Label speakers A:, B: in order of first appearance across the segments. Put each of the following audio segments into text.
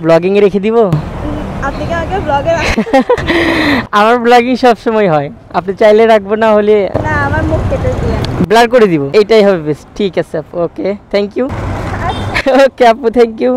A: Blogging এ রেখে দিব।
B: আপনি কি আমাকে ব্লগে
A: আমার ব্লগিং সব সময় হয়, আপনি চাইলে রাখবো, না হলে
B: না আমার মুখ কেটে দিয়ে
A: ব্লার করে দিব, এইটাই হবে বেস্ট। ঠিক আছে আপু, ওকে থ্যাংক ইউ। ওকে আপু, থ্যাংক ইউ।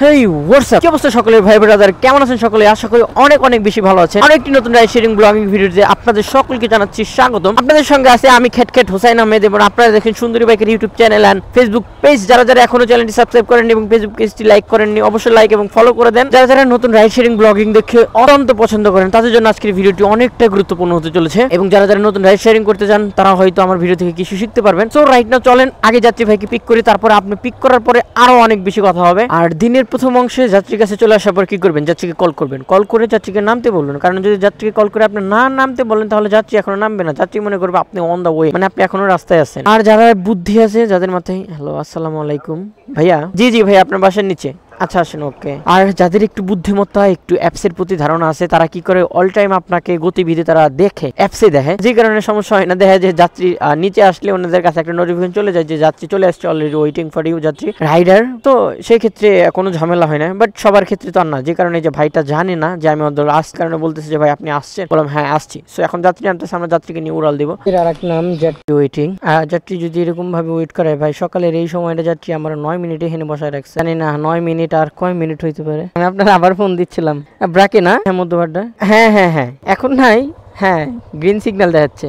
A: হেই হোয়াটসঅ্যাপ, কি অবস্থা সকলের ভাই ব্রাদার, কেমন আছেন সকলে? আশা করি অনেক অনেক বেশি ভালো আছেন। আরেকটি নতুন রাইড শেয়ারিং ব্লগিং ভিডিওতে আপনাদের সকলকে জানাচ্ছি স্বাগতম। আপনাদের সঙ্গে আছে আমি খেটখেট হোসাইন আহমেদ, এবং আপনারা দেখেন সুন্দরী বাইকের YouTube channel and Facebook page. যারা যারা এখনো চ্যানেলটি সাবস্ক্রাইব করেননি এবং ফেসবুক পেজটি লাইক করেননি, অবশ্যই লাইক এবং ফলো করে দেন। যারা যারা নতুন রাইড শেয়ারিং ব্লগিং দেখে অত্যন্ত পছন্দ করেন, তাদের জন্য আজকের ভিডিওটি অনেকটা গুরুত্বপূর্ণ হতে চলেছে। এবং যারা যারা নতুন রাইড শেয়ারিং করতে চান, তারা হয়তো আমার ভিডিও থেকে কিছু শিখতে পারবেন। সো রাইট নাও চলেন আগে যাত্রী ভাইকে পিক করি, তারপরে আপনি পিক করার পরে আরো অনেক বেশি কথা হবে। আর দিনের প্রথম অংশে যাত্রীর কাছে চলে আসার পর কি করবেন, যাত্রীকে কল করবেন। কল করে যাত্রীকে নামতে বলবেন, কারণ যদি যাত্রীকে কল করে আপনি না নামতে বলেন, তাহলে যাত্রী এখনো নামবে না। যাত্রী মনে করবে আপনি অন দা ওয়ে, মানে আপনি এখনো রাস্তায় আছেন। আর যারা বুদ্ধি আছে, যাদের মাথায় হ্যালো আসসালামু আলাইকুম ভাইয়া, জি জি ভাইয়া আপনার বাসার নিচে, আচ্ছা আসেন, ওকে। আর যাদের একটু বুদ্ধিমত্তা, একটু অ্যাপসের প্রতি ধারণা আছে, তারা কি করে অল টাইম আপনাকে গতিবিধি তারা দেখে, অ্যাপসে দেখে, যে কারণে সমস্যা হয় না। দেখা যায় যাত্রী নিচে আসলে ওনাদের কাছে একটা নোটিফিকেশন চলে যায় যে যাত্রী চলে আসছে, অলরেডি ওয়েটিং ফর ইউ যাত্রী রাইডার। তো সেই ক্ষেত্রে কোনো ঝামেলা হয় না, বাট সবার ক্ষেত্রে তো আর না। যে কারণে যে ভাইটা জানে না যে আমি ওদের আসছে কারণে বলতেছে যে ভাই আপনি আসছেন, বললাম হ্যাঁ আসছি। সো এখন যাত্রী নামতেছে, আমরা যাত্রীকে নিয়ে উড়াল দিব। এর আর এক নাম যাত্রী ওয়েটিং। যাত্রী যদি এরকম ভাবে ওয়েট করে, ভাই সকালের এই সময়টা যাত্রী আমরা 9 মিনিটে এখানে বসায় রাখছে, জানি না 9 মিনিট আর কয় মিনিট হইতে পারে। আমি আপনার আবার ফোন দিচ্ছিলাম, ব্রাকে না, হ্যাঁ মধ্যবারটা, হ্যাঁ হ্যাঁ হ্যাঁ এখন নাই, হ্যাঁ গ্রিন সিগন্যাল দেখাচ্ছে।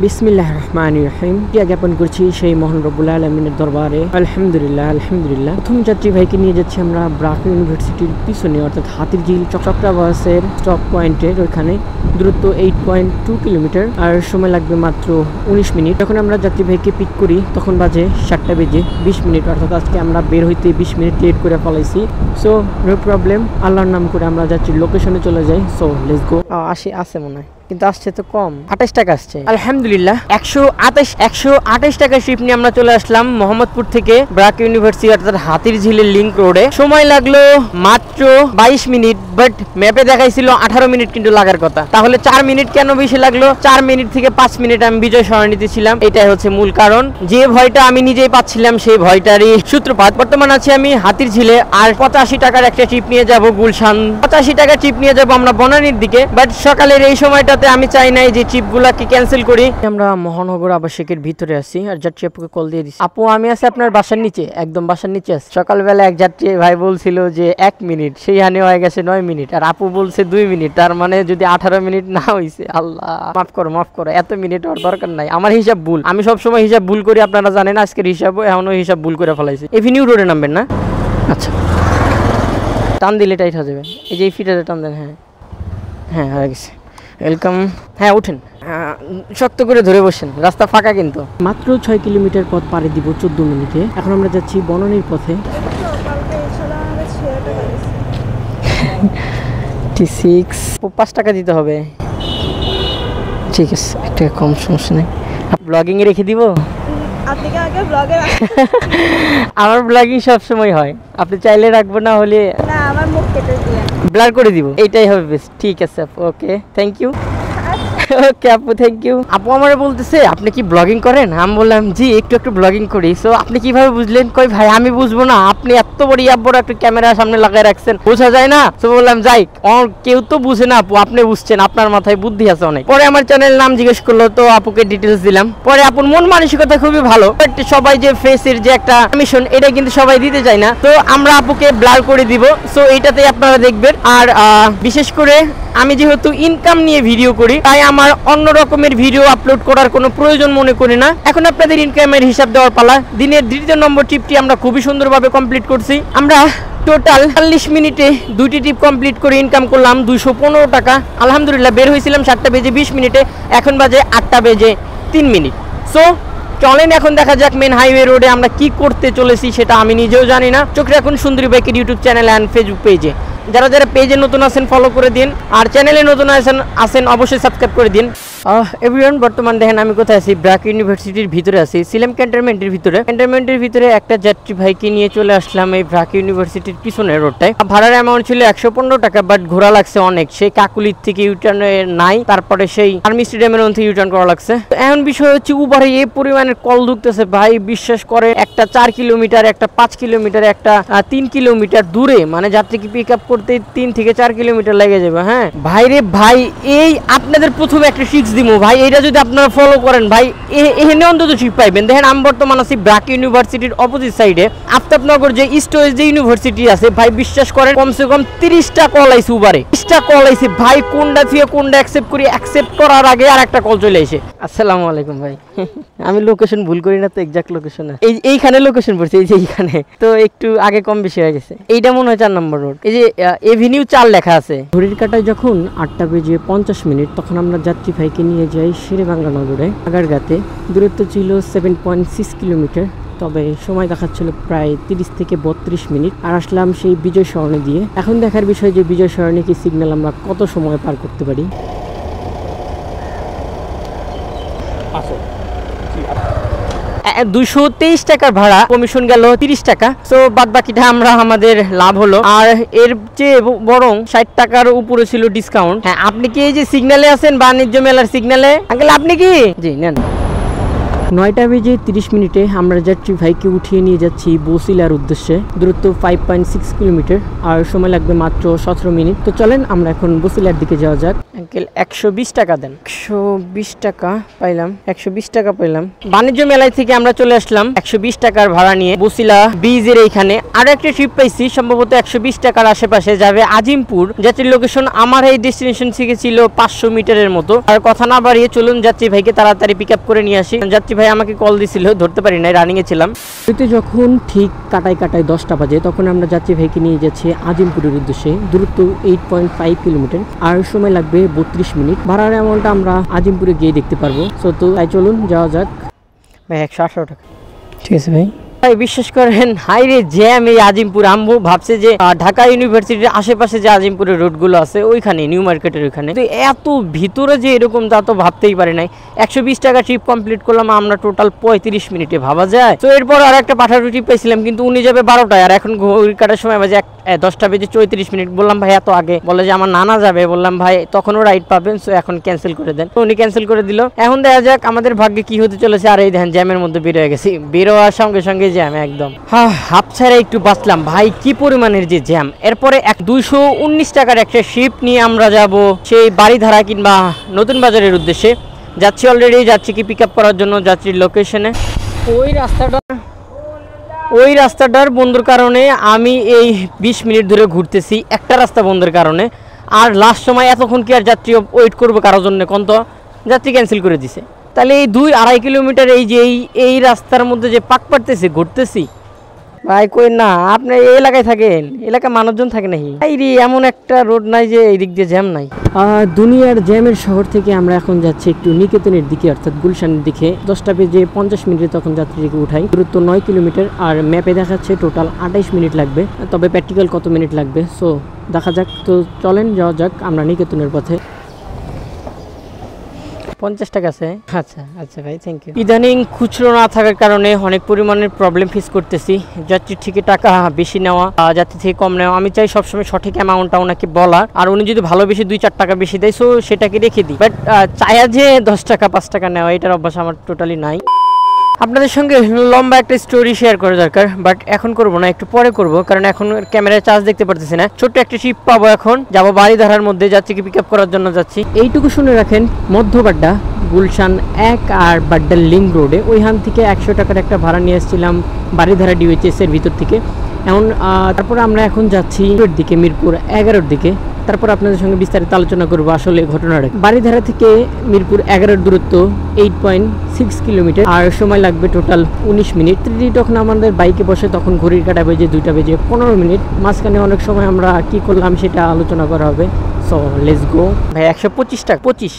A: বিসমিল্লাহির রহমানির রহিম, জ্ঞাপন করছি সেই মহান রব্বুল আলামিনের দরবারে আলহামদুলিল্লাহ আলহামদুলিল্লাহ। প্রথম যাত্রী ভাইকে নিয়ে যাচ্ছি আমরা ব্রাক ইউনিভার্সিটির পিছনে, অর্থাৎ হাতিরঝিল চকরা বাসের স্টপ পয়েন্টের ওইখানে। দূরত্ব 8.2 কিলোমিটার, আর সময় লাগবে মাত্র 19 মিনিট। যখন আমরা যাত্রী ভাইকে পিক করি তখন বাজে 7টা বেজে 20 মিনিট, অর্থাৎ আজকে আমরা বের হইতে 20 মিনিট লেট করে ফেলাইছি। সো নো প্রবলেম, আল্লাহর নাম করে আমরা যাত্রীর লোকেশনে চলে যাই। So let's go. আসে মনে হয়, কিন্তু আসছে তো কম, 28 টাকা আসছে। আলহামদুলিল্লাহ 128 টাকা ট্রিপ নিয়ে আমরা চলে আসলাম মোহাম্মদপুর থেকে ব্রাক ইউনিভার্সিটি, অর্থাৎ হাতিরঝিলের লিংক রোডে। সময় লাগলো মাত্র 22 মিনিট, বাট ম্যাপে দেখাইছিল 18 মিনিট কিন্তু লাগার কথা। তাহলে 4 মিনিট কেন বেশি লাগলো? 4 মিনিট থেকে 5 মিনিট আমি বিজয় সরণিতে ছিলাম, এটাই হচ্ছে মূল কারণ। যে ভয়টা আমি নিজেই পাচ্ছিলাম, সেই ভয়টারই সূত্রপাত। বর্তমান আছি আমি হাতিরঝিলে, আর 85 টাকার একটা ট্রিপ নিয়ে যাব গুলশান, 85 টাকার ট্রিপ নিয়ে যাব আমরা বনানীর দিকে। বাট সকালের এই সময়টা আমি চাই নাই যে ট্রিপগুলোকে ক্যান্সেল করি। আমরা মহানগর আবাসিকের ভিতরে আছি, আর যাত্রী আপুকে কল দিয়ে দিচ্ছি। আপু আমি আছি আপনার বাসার নিচে, একদম বাসার নিচে আছি। সকালবেলা এক যাত্রী ভাই বলছিল যে 1 মিনিট, সেই হানি হয়ে গেছে 9 মিনিট, আর আপু বলছে 2 মিনিট, তার মানে যদি 18 মিনিট না হয়েছে, আল্লাহ মাফ করো, এত মিনিট হওয়ার দরকার নাই। আমার হিসাব ভুল, আমি সবসময় হিসাব ভুল করি, আপনারা জানেন। আজকের হিসাবও এখনো হিসাব ভুল করে ফেলাইছে। এভিনিউ রোডে নামবেন না? আচ্ছা টান দিলে টাইট হয়ে যাবে, এই যে এই ফিটারে টান দেন। হ্যাঁ হ্যাঁ হয়ে গেছে, ওয়েলকাম। হ্যাঁ উঠেন, শক্ত করে ধরে বসেন, রাস্তা ফাঁকা কিন্তু। মাত্র 6 কিলোমিটার পথ পাড়ি দিব 14 মিনিটে। এখন আমরা যাচ্ছি বনানীর পথে। 5 টাকা দিতে হবে, ঠিক আছে, একটা কম, সমস্যা নেই। ব্লগিং এ রেখে দিব।
B: আপনি কি আমাকে ব্লগে
A: আমার ব্লগিং সব সময় হয়, আপনি চাইলে রাখবো, না হলে
B: না আমার মুখ কেটে দিয়ে
A: ব্লার করে দিব, এইটাই হবে বেস্ট। ঠিক আছে আপু, ওকে থ্যাংক ইউ। ওকে আপু, থ্যাংক ইউ। আপু আমারে বলতেছে আপনি কি ব্লগিং করেন? আমি বললাম জি একটু ব্লগিং করি। সো আপনি কিভাবে বুঝলেন? কই ভাই আমি বুঝবো না, আপনি এত বড় একটা ক্যামেরা সামনে লাগাই রাখছেন, বোঝা যায় না। তো বললাম যাই, কেউ তো বুঝে না আপু, আপনি বুঝছেন, আপনার মাথায় বুদ্ধি আছে অনেক। পরে আমার চ্যানেল নাম জিজ্ঞেস করলো, তো আপুকে ডিটেলস দিলাম। পরে আপুর মন মানসিকতা খুবই ভালো, বাট সবাই যে ফেসের যে একটা মিশন, এটা কিন্তু সবাই দিতে চায় না। তো আমরা আপুকে ব্লার করে দিব। সো এইটাতে আপনারা দেখবেন। আর বিশেষ করে আমি যেহেতু ইনকাম নিয়ে ভিডিও করি, তাই আমার অন্য রকমের ভিডিও আপলোড করার কোনো প্রয়োজন মনে করি না। এখন আপনাদের ইনকামের হিসাব দেওয়ার পালা। দিনের 2 নম্বর ট্রিপটি আমরা খুবই সুন্দরভাবে কমপ্লিট করছি। আমরা টোটাল 40 মিনিটে 2টি ট্রিপ কমপ্লিট করে ইনকাম করলাম 215 টাকা। আলহামদুলিল্লাহ বের হয়েছিলাম 7টা বেজে 20 মিনিটে, এখন বাজে 8টা বেজে 3 মিনিট। সো চলেন এখন দেখা যাক মেন হাইওয়ে রোডে আমরা কি করতে চলেছি, সেটা আমি নিজেও জানি না। চোখ রাখুন সুন্দরী বাইকের ইউটিউব চ্যানেল অ্যান্ড ফেসবুক পেজে। যারা যারা পেজে নতুন আছেন ফলো করে দিন, আর চ্যানেলে নতুন আছেন অবশ্যই সাবস্ক্রাইব করে দিন। এভরিওয়ান, বর্তমান দেখেন আমি কোথায় আছি, ব্র্যাক ইউনিভার্সিটির ভিতরে আছি, সিলেম ক্যান্টনমেন্টের ভিতরে একটা যাত্রী ভাইকে নিয়ে চলে আসলাম এই ব্র্যাক ইউনিভার্সিটির পিছনের রোডটায়। ভাড়ার অ্যামাউন্ট ছিল 115 টাকা, বাট ঘোরা লাগছে অনেক, সেই কাকুলির থেকে ইউটার্ন নাই, তারপরে সেই আর্মি স্টেডিয়ামের মধ্যে ইউটার্ন করা লাগছে। এখন বিষয় হচ্ছে উবারে এই পরিমাণের কল ঢুকতেছে ভাই, বিশ্বাস করে একটা 4 কিলোমিটার, একটা 5 কিলোমিটার, একটা 3 কিলোমিটার দূরে, মানে যাত্রীকে পিক আপ করতে 3 থেকে 4 কিলোমিটার লেগে যাবে। হ্যাঁ ভাই রে ভাই, এই আপনাদের প্রথমে একটা ট্রিক্স দিব ভাই, এটা যদি আপনারা ফলো করেন ভাই এখানে অন্তত ঠিক পাইবেন। দেখেন আমি বর্তমান আছি ব্র্যাক ইউনিভার্সিটির অপোজিট সাইডে, আফতাবনগর যে ইস্ট ওয়েস্ট যে ইউনিভার্সিটি আছে ভাই, বিশ্বাস করেন কমসে কম 30টা কল আইছে উবারে, 30টা কল আইছে ভাই, কোনটা থেকে কোনটা অ্যাকসেপ্ট করি, অ্যাকসেপ্ট করার আগে আর একটা কল চলে আসে। আসসালামু আলাইকুম ভাই, আমি লোকেশন ভুল করি না তো, এক্সাক্ট লোকেশন এইখানে লোকেশন পড়ছে, এই যে এইখানে, তো একটু আগে কম বেশি হয়ে গেছে। এইটা মনে হয় 4 নম্বর রোড, এই যে এভিনিউ 4 লেখা আছে। ঘড়ির কাটায় যখন 8টা বেজে 50 মিনিট, তখন আমরা যাত্রী ভাইকে নিয়ে যাই শেরেবাংলা নগরে আগারগাতে। দূরত্ব ছিল 7.6 কিলোমিটার, তবে সময় দেখাচ্ছিল প্রায় 30 থেকে 32 মিনিট। আর আসলাম সেই বিজয় সরণি দিয়ে। এখন দেখার বিষয় যে বিজয় সরণি কি সিগন্যাল আমরা কত সময় পার করতে পারি। 223 টাকার ভাড়া, কমিশন গেল 30 টাকা, তো বাদ বাকিটা আমরা আমাদের লাভ হলো। আর এর চেয়ে বরং 60 টাকার উপরে ছিল ডিসকাউন্ট। হ্যাঁ, আপনি কি এই যে সিগন্যালে আছেন, বাণিজ্য মেলার সিগন্যালে? আঙ্কেল আপনি কি? জি নেন। 9টা বেজে 30 মিনিটে আমরা যাত্রী ভাইকে উঠিয়ে নিয়ে যাচ্ছি বসিলার উদ্দেশ্যে। দূরত্ব 5.6 কিলোমিটার, আর সময় লাগবে মাত্র 17 মিনিট। তো চলেন আমরা এখন বসিলার দিকে যাওয়া যাক। আঙ্কেল 120 টাকা দেন। 120 টাকা পাইলাম, 120 টাকা পাইলাম। বাণিজ্য মেলায় থেকে আমরা চলে আসলাম 120 টাকার ভাড়া নিয়ে বসিলা ব্রিজের এইখানে। আর একটা ট্রিপ পাইছি সম্ভবত 120 টাকার আশেপাশে, যাবে আজিমপুর। যাত্রীর লোকেশন আমার এই ডেস্টিনেশন থেকে ছিল 500 মিটারের মতো। আর কথা না বাড়িয়ে চলুন যাত্রী ভাইকে তাড়াতাড়ি পিক আপ করে নিয়ে আসি। যাত্রী ভাই আমাকে কল দিছিল, ধরতে পারি নাই, রানিং এ ছিলাম। যখন ঠিক কাটায় 10টা বাজে, তখন আমরা যাত্রী ভাইকে নিয়ে যাচ্ছি আজিমপুরের উদ্দেশ্যে। দূরত্ব 8.5 কিলোমিটার, আর সময় লাগবে 32 মিনিট। ভাড়ার অ্যামাউন্টটা আমরা আজিমপুরে গিয়ে দেখতে পারবো। তো তাই চলুন যাওয়া যাক। ভাই 118 টাকা। ঠিক আছে ভাই। বিশ্বাস করেন হাইরে জ্যাম এই আজিমপুর। আম্বু ভাবছে যে ঢাকা ইউনিভার্সিটির আশেপাশে যে আজিমপুরের রোডগুলো আছে ওইখানে, নিউ মার্কেটের ওইখানে, তো এত ভিতরে যে এরকম তা তো ভাবতেই পারি নাই। 120 টাকা ট্রিপ কমপ্লিট করলাম আমরা টোটাল 35 মিনিটে, ভাবা যায়। তো এরপর আর একটা পাঠারু ট্রিপ পাইছিলাম, কিন্তু উনি যাবে 12টায়, আর এখন ঘড়ি কাটার সময় বাজে 10টা বেজে 34 মিনিট। বললাম ভাই এত আগে, বলে যে আমার নানা যাবে। বললাম ভাই তখনও রাইড পাবেন, সো এখন ক্যান্সেল করে দেন। তো উনি ক্যান্সেল করে দিল। এখন দেখা যাক আমাদের ভাগ্যে কি হতে চলেছে। আর এই দেখেন জ্যামের মধ্যে বের হয়ে গেছি, বের হওয়ার সঙ্গে সঙ্গে জ্যাম একদম। হাফ ছাড়া একটু বাঁচলাম ভাই, কি পরিমাণের যে জ্যাম। এরপরে 219 টাকার একটা শিপ নিয়ে আমরা যাব সেই বাড়িধারা কিংবা নতুন বাজারের উদ্দেশ্যে। যাচ্ছি, অলরেডি যাচ্ছি কি পিক আপ করার জন্য যাত্রীর লোকেশনে। ওই রাস্তাটার বন্ধুর কারণে আমি এই 20 মিনিট ধরে ঘুরতেছি, একটা রাস্তা বন্ধের কারণে। আর লাস্ট সময় এতক্ষণ কি আর যাত্রী ওয়েট করবো কারোর জন্য? কোন তো যাত্রী ক্যান্সেল করে দিছে। তাহলে এই 2-2.5 কিলোমিটার এই যে এই রাস্তার মধ্যে যে পাক পাড়তেছি, ঘুরতেছি ভাই। কই না আপনি এই এলাকায় থাকেন, এলাকায় মানুষজন থাকে নাকি? এই রে, এমন একটা রোড নাই যে এই দিক দিয়ে জ্যাম নাই। দুনিয়ার জ্যামের শহর থেকে আমরা এখন যাচ্ছি একটু নিকেতনের দিকে, অর্থাৎ গুলশানের দিকে। 10টা বেজে 50 মিনিটে তখন যাত্রীকে উঠাই। দূরত্ব 9 কিলোমিটার, আর ম্যাপে দেখাচ্ছে টোটাল 28 মিনিট লাগবে, তবে প্র্যাকটিক্যাল কত মিনিট লাগবে সো দেখা যাক। তো চলেন যাওয়া যাক আমরা নিকেতনের পথে। 50 টাকা আছে। আচ্ছা আচ্ছা ভাই, থ্যাংক ইউ। ইদানিং খুচরো না থাকার কারণে অনেক পরিমাণের প্রবলেম ফেস করতেছি। যাত্রীর থেকে টাকা বেশি নেওয়া, যাত্রী থেকে কম নেওয়া। আমি চাই সবসময় সঠিক অ্যামাউন্টটা ওনাকে বলা, আর উনি যদি ভালো বেশি 2-4 টাকা বেশি দেয় সো সেটাকে রেখে দিই। বাট চায়া যে 10 টাকা 5 টাকা নেওয়া, এটার অভ্যাস আমার টোটালি নাই। আপনাদের সঙ্গে লম্বা একটা স্টোরি শেয়ার করা দরকার, বাট এখন করব না, একটু পরে করব, কারণ এখন ক্যামেরায় চার্জ দেখতে পারতেছি না। ছোট্ট একটা শিপ পাবো, এখন যাবো বাড়িধারার মধ্যে, যাত্রীকে পিক আপ করার জন্য যাচ্ছি। এইটুকু শুনে রাখেন, মধ্যবাড্ডা গুলশান 1 আর বাড্ডা লিঙ্ক রোডে ওইখান থেকে 100 টাকার একটা ভাড়া নিয়ে এসেছিলাম বাড়িধারা ডিওএইচএস এর ভিতর থেকে। এখন তারপর আমরা এখন যাচ্ছি দিকে মিরপুর 11-র দিকে। তারপর আপনাদের সঙ্গে বিস্তারিত আলোচনা করবো আসলে ঘটনাটা। বাড়িধারা থেকে মিরপুর 11-এর দূরত্ব 8.6 কিলোমিটার, আর সময় লাগবে টোটাল 19 মিনিট। তখন আমাদের বাইকে বসে তখন ঘড়ির কাটা বেজে 2টা বেজে 15 মিনিট। মাঝখানে অনেক সময় আমরা কি করলাম সেটা আলোচনা করা হবে। So let's go. ভাই 125 টাকা 25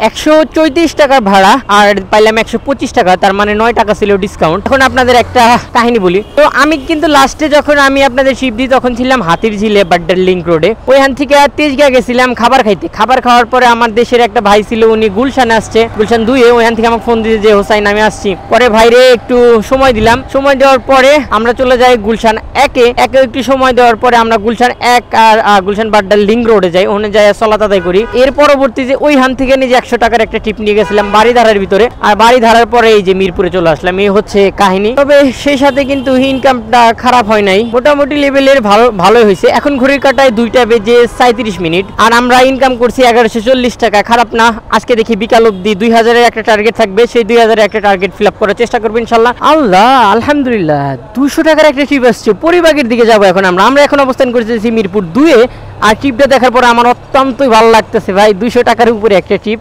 A: 134 টাকার ভাড়া আর পাইলাম 125 টাকা, তার মানে 9 টাকা ছিল ডিসকাউন্ট। এখন আপনাদের একটা কাহিনী বলি। তো আমি কিন্তু লাস্টে যখন আমি আপনাদের শিপ দিই তখন ছিলাম হাতির ঝিলে বাড্ডার লিংক রোডে। ওইখান থেকে তেজগাঁ গেছিলাম খাবার খাইতে। খাবার খাওয়ার পরে আমার দেশের একটা ভাই ছিল, উনি গুলশানে আসছে, গুলশান 2-এ। ওইখান থেকে আমাকে ফোন দিয়েছে যে হোসাইন আমি আসছি। পরে ভাইরে একটু সময় দিলাম, সময় দেওয়ার পরে আমরা চলে যাই গুলশান 1-এ। একটু সময় দেওয়ার পরে আমরা গুলশান 1 আর গুলশান বাড্ডার লিংক রোডে যাই, ওখানে যাই সলাত আদায় করি। এর পরবর্তী যে ওইখান থেকে নিজে 100 টাকার একটা ট্রিপ নিয়ে গেছিলাম বাড়িধারার ভিতরে, আর বাড়িধারার পরে এই যে মিরপুরে চলে আসলাম। এই হচ্ছে কাহিনী। তবে সেই সাথে কিন্তু ইনকামটা খারাপ হয় নাই, মোটামুটি লেভেলের ভালোই হয়েছে। এখন ঘড়ির কাটায় 2টা বেজে 37 মিনিট আর আমরা ইনকাম করছি 1140 টাকা। খারাপ না। আজকে দেখি বিকাল অবধি 2000-এর একটা টার্গেট থাকবে, সেই 2000-এর একটা টার্গেট ফিল আপ করার চেষ্টা করবো ইনশাল্লাহ। আল্লাহ আলহামদুলিল্লাহ 200 টাকার একটা ট্রিপ আসছে। পরিবাগের দিকে যাবো এখন আমরা এখন অবস্থান করতেছি মিরপুর 2-এ। আর ট্রিপটা দেখার পরে আমার অত্যন্তই ভালো লাগতেছে ভাই, 200 টাকার উপরে একটা ট্রিপ।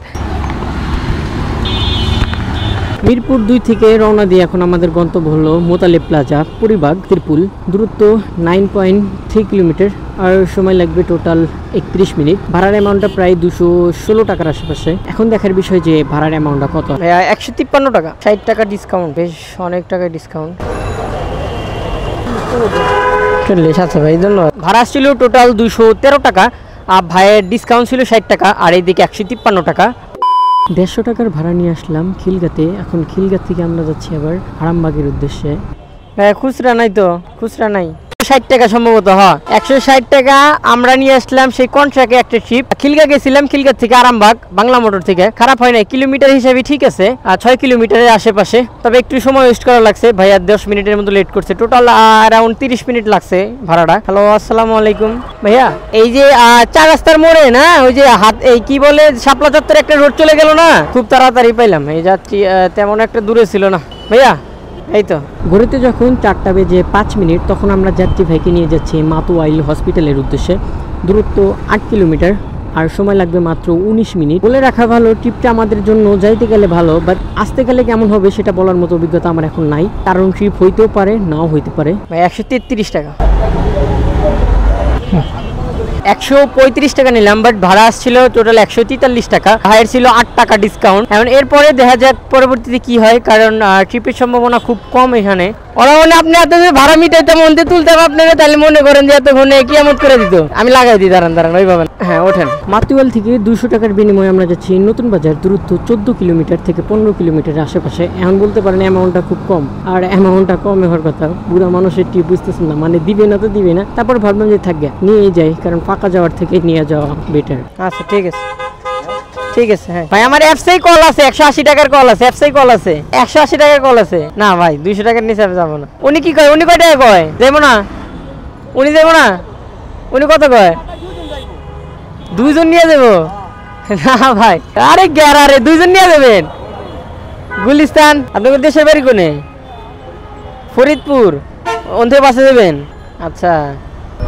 A: মিরপুর 2 থেকে রওনা দিয়ে এখন আমাদের গন্তব্য হলো মোতালেব প্লাজা, পরিবাগ, তিরপুল। দূরত্ব 9.3 কিলোমিটার আর সময় লাগবে টোটাল 31 মিনিট। ভাড়ার অ্যামাউন্টটা প্রায় 216 টাকার আশেপাশে। এখন দেখার বিষয় যে ভাড়ার অ্যামাউন্টটা কত। 153 টাকা, 60 টাকা ডিসকাউন্ট, বেশ অনেক টাকা ডিসকাউন্ট। আচ্ছা ভাই ধন্যবাদ। ভাড়া ছিল টোটাল 213 টাকা আর ভাইয়ের ডিসকাউন্ট ছিল 60 টাকা আর এইদিকে 153 টাকা। 150 টাকার ভাড়া নিয়ে আসলাম খিলগাতে। এখন খিলগা থেকে আমরা যাচ্ছি আবার আরামবাগের উদ্দেশ্যে। খুচরা নাই তো, খুচরা নাই। 60 টাকা সম্ভবত, হ্যাঁ 160 টাকা আমরা নিয়ে আসলাম সেই কন্ট্রাক্টে একটা ট্রিপ। খিলগা গেছিলাম, খিলগা থেকে আরামবাগ বাংলা মোটর থেকে। খারাপ হয় নাই, কিলোমিটার হিসাবে ঠিক আছে, 6 কিলোমিটারের আশেপাশে। তবে একটু সময় ওয়েস্ট করা লাগছে, ভাইয়া 10 মিনিটের মতো লেট করছে। টোটাল অ্যারাউন্ড 30 মিনিট লাগছে ভাড়াটা। হ্যালো আসসালামু আলাইকুম ভাইয়া। এই যে 4 রাস্তার মোড়ে না, ওই যে এই কি বলে শাপলা চত্বরে একটা রোড চলে গেল না, খুব তাড়াতাড়ি পাইলাম। এই যাত্রী তেমন একটা দূরে ছিল না ভাইয়া। এই তো ঘড়িতে যখন 4টা বেজে 5 মিনিট তখন আমরা যাত্রী ভাইকে নিয়ে যাচ্ছি মাতুয়াইল হসপিটালের উদ্দেশ্যে। দূরত্ব 8 কিলোমিটার আর সময় লাগবে মাত্র 19 মিনিট। বলে রাখা ভালো, ট্রিপটা আমাদের জন্য যাইতে গেলে ভালো, বাট আসতে গেলে কেমন হবে সেটা বলার মতো অভিজ্ঞতা আমার এখন নাই, কারণ ট্রিপ হইতেও পারে নাও হইতে পারে। 133 টাকা, 135 টাকা নিলাম, বাট ভাড়া আসছিল টোটাল 143 টাকা। ভাইয়ের ছিল 8 টাকা ডিসকাউন্ট। এখন এরপরে দেখা যাক পরবর্তীতে কি হয়, কারণ ট্রিপের সম্ভাবনা খুব কম এখানে। ওরা মনে আপনি এত যে ভাড়া মিটাইতে মধ্যে তুলতে হবে আপনারা, তাহলে মনে করেন যে এতক্ষণে কিয়ামত করে দিত। আমি লাগাই দিই, দাঁড়ান ওইভাবে। হ্যাঁ ওঠেন। মাতুয়াল থেকে 200 টাকার বিনিময়ে আমরা যাচ্ছি নতুন বাজার। দূরত্ব 14 কিলোমিটার থেকে 15 কিলোমিটারের আশেপাশে। এখন বলতে পারেন অ্যামাউন্টটা খুব কম, আর অ্যামাউন্টটা কম হওয়ার কথা। বুড়া মানুষের ট্রিপ বুঝতেছেন না, মানে দিবে না তো দিবে না। তারপর ভাবলাম যে থাকবে নিয়েই যাই, কারণ ফাঁকা যাওয়ার থেকে নিয়ে যাওয়া বেটার। আচ্ছা ঠিক আছে, ঠিক আছে। হ্যাঁ ভাই আমার অ্যাপসেই কল আছে, 180 টাকার কল আছে, অ্যাপসেই কল আছে, 180 টাকার কল আছে। না ভাই 200 টাকার নিচে যাবো না। উনি কি কয়, উনি কয় টাকা কয়? যাবো না, উনি যাবো না। উনি কত কয়? 2 জন নিয়ে যাবো? না ভাই, আরে গ্যারারে 2 জন নিয়ে যাবেন? গুলিস্তান আপনাদের দেশের বাড়ি কোনে? ফরিদপুর, অন্তে বাসে যাবেন? আচ্ছা।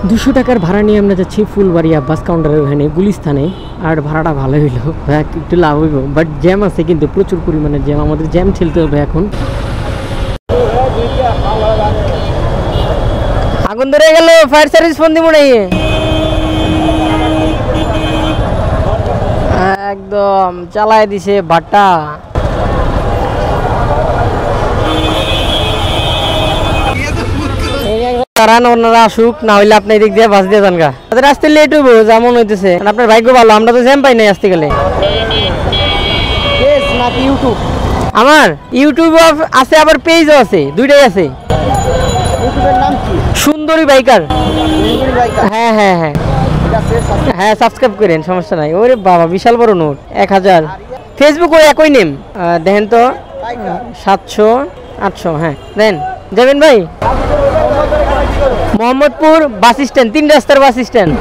A: 200 টাকার ভাড়া নিয়ে আমরা যাচ্ছি ফুলবাড়িয়া বাস কাউন্টারের ওখানে গুলিস্তানে। আর ভাড়াটা ভালো হইলো, একটু লাভ হইব, বাট জ্যাম আছে কিন্তু প্রচুর পরিমাণে জ্যাম। আমাদের জ্যাম ঠেলতে হবে এখন। আগুন ধরে গেল, ফায়ার সার্ভিস ফোন দিব নাই? একদম চালায় দিছে ভাটা। ওনারা আসুক, না হইলে আপনি এদিক দিয়ে বাস দিয়ে যান গা। তাদের আসতে লেট হইব যেমন হইতেছে। আপনার ভাগ্য ভালো, আমরা তো জ্যাম পাই নাই আসতে গেলে। ইউটিউব আমার ইউটিউব আছে, আবার পেজও আছে, দুইটাই আছে। ইউটিউবের নাম কি? সুন্দরী বাইকার। হ্যাঁ হ্যাঁ হ্যাঁ হ্যাঁ, সাবস্ক্রাইব করেন, সমস্যা নাই। ওরে বাবা বিশাল বড় নোট, 1000। ফেসবুক ওই একই নেম, দেখেন তো 700 800। হ্যাঁ দেন, যাবেন ভাই? মোহাম্মদপুর বাস স্ট্যান্ড, 3 রাস্তার বাস স্ট্যান্ড।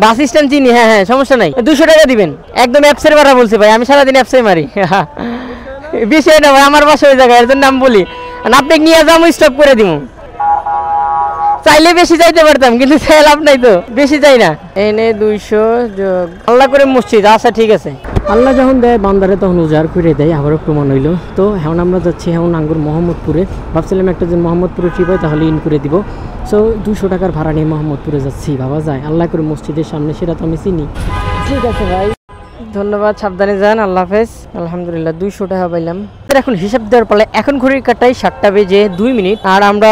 A: বাস স্ট্যান্ড চিনি, হ্যাঁ হ্যাঁ সমস্যা নাই। 200 টাকা দিবেন, একদম অ্যাপসের ভাড়া বলছি ভাই, আমি সারাদিন অ্যাপসে মারি। বিষয় না ভাই, আমার বাসা ওই জায়গায়, এর জন্য আমি বলি। আপনি নিয়ে যাবো, স্টপ করে দিব। চাইলে বেশি যাইতে পারতাম, কিন্তু চাই লাভ নাই তো, বেশি চাই না। এনে 200 যোগ আল্লাহ করে মসজিদ। আচ্ছা ঠিক আছে, আল্লাহ যখন দেয় বান্দারে তখন উজাড় করে দেয়, আবারও প্রমাণ হইল। তো এখন আমরা যাচ্ছি এখন আঙ্গুর মোহাম্মদপুরে। ভাবছিলাম একটা যে মোহাম্মদপুরে ট্রিপ হয় তাহলে ইন করে দিব। সো 200 টাকার ভাড়া নিয়ে মোহাম্মদপুরে যাচ্ছি। ভাবা যায় আল্লাহ করে মসজিদের সামনে, সেটা তো আমি চিনি। ঠিক আছে ভাই, ধন্যবাদ, সাবধানে যান, আল্লাহ হাফেজ। আলহামদুলিল্লাহ 200 টাকা পাইলাম। এখন হিসাব দেওয়ার পালে এখন ঘড়ির কাটাই 7টা বেজে 2 মিনিট, আর আমরা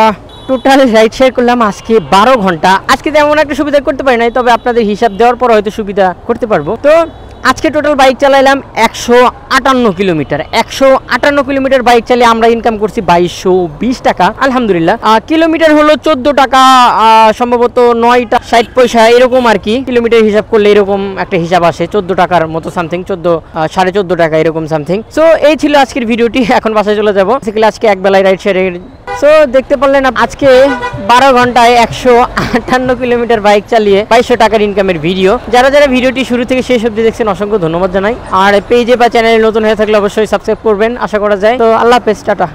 A: টোটাল রাইড শেয়ার করলাম আজকে 12 ঘন্টা। আজকে তেমন একটা সুবিধা করতে পারি নাই, তবে আপনাদের হিসাব দেওয়ার পর হয়তো সুবিধা করতে পারবো। তো আজকে টোটাল বাইক চালাইলাম 158 কিলোমিটার। 158 কিলোমিটার বাইক চালিয়ে আমরা ইনকাম করছি 2220 টাকা। আলহামদুলিল্লাহ। কিলোমিটার হলো 14 টাকা, সম্ভবত 9 টাকা 60 পয়সা এরকম আর কি। কিলোমিটার হিসাব করলে এরকম একটা হিসাব আসে, 14 টাকার মতো সামথিং, 14.5 টাকা এরকম সামথিং। সো এই ছিল আজকের ভিডিওটি। এখন বাসায় চলে যাবো। আজকে এক বেলায় রাইড শেয়ারের। সো দেখতে পারলেন আজকে 12 ঘন্টায় 158 কিলোমিটার বাইক চালিয়ে 2200 টাকার ইনকামের ভিডিও। যারা যারা ভিডিওটি শুরু থেকে শেষ অবধি দেখছেন অসংখ্য ধন্যবাদ জানাই। আর পেজে বা চ্যানেলে নতুন হয়ে থাকলে অবশ্যই সাবস্ক্রাইব করবেন, আশা করা যায়। তো আল্লাহ হাফেজ, টাটা।